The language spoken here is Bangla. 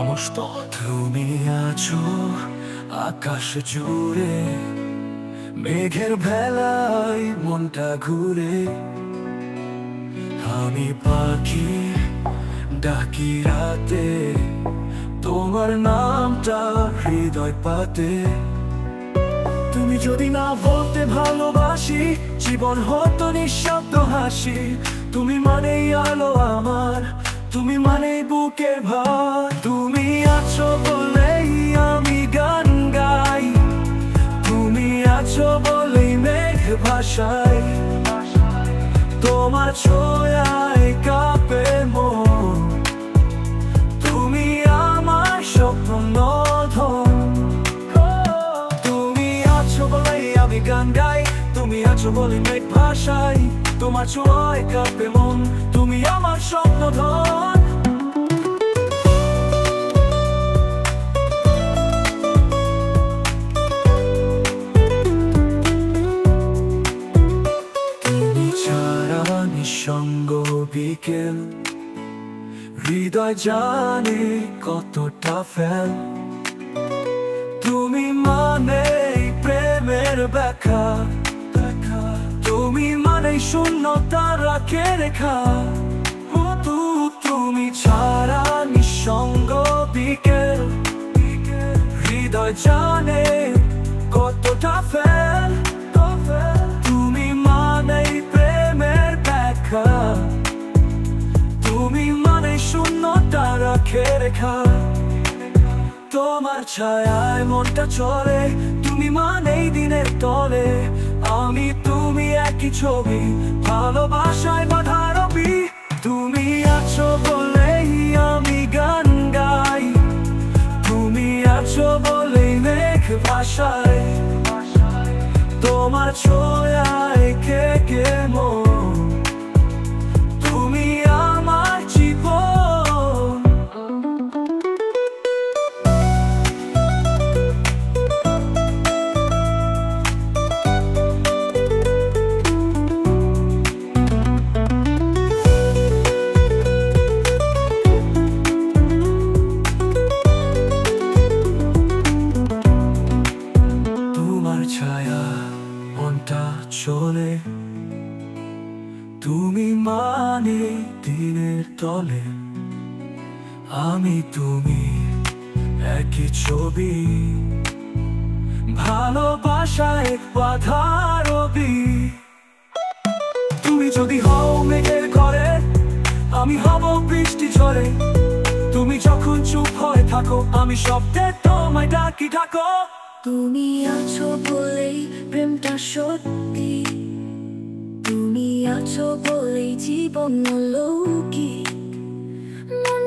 নমস্কার। তুমি আছো আকাশ জুড়ে, মেঘের ভেলায় মনটা ঘুরে। আমি পাখি ডাকি রাতে, তোমার নামটা হৃদয় পাতে। তুমি যদি না বলতে ভালোবাসি, জীবন হতো নিঃশব্দ হাসি। তুমি মানেই আলো আমার, তুমি মানেই বুকের ভার। তুমি আছো বলেই আমি গান গাই, তুমি আছো বলেই মেঘ ভাসাই। তোমার ছোঁয়ায় কাঁপে মন, তুমি আমার স্বপ্ন ধন। তুমি আছো বলেই আমি গান গাই, তুমি আছো বলেই মেঘ ভাসাই। তোমার ছোঁয়ায় কাঁপে মন, তুমি আমার স্বপ্ন ধন। তুমি ছাড়া নিঃসঙ্গ বিকেল, হৃদয় জানে কতটা ফেল। তুমি মানে প্রেমের ব্যাখ্যা, তুমি মানে শূন্যতা রাখে রেখা। তুমি ছাড়া নিঃসঙ্গ বিকেল, হৃদয় জানে কতটা ফেল। তুমি মানে প্রেমের ব্যাখ্যা, তুমি মানে শূন্যতা রাখে রেখা। তোমার ছায়ায় মনটা চলে, তুমি মানেই দিনের তলে। আমি তুমি একই ছবি, ভালোবাসায় বাঁধা রবি। তুমি আছো বলেই আমি গান গাই, তুমি আছো বলেই মেঘ ভাসায়। তোমার ছোঁয়ায় কে কে মন, তুমি আমার জীবন। তোমার ছায়া মনটা চলে, তুমি মানে দিনের তলে। আমি তুমি একই ছবি, ভালোবাসায় বাঁধা রবি। তুমি যদি হও মেঘের ঘরে, আমি হব বৃষ্টি ঝরে। তুমি যখন চুপ হয়ে থাকো, আমি শব্দে তোমায় ডাকি ডাকো। তুমি আছো বলেই প্রেমটা সত্যি, তুমি আছো বলেই জীবন অলৌকিক। মন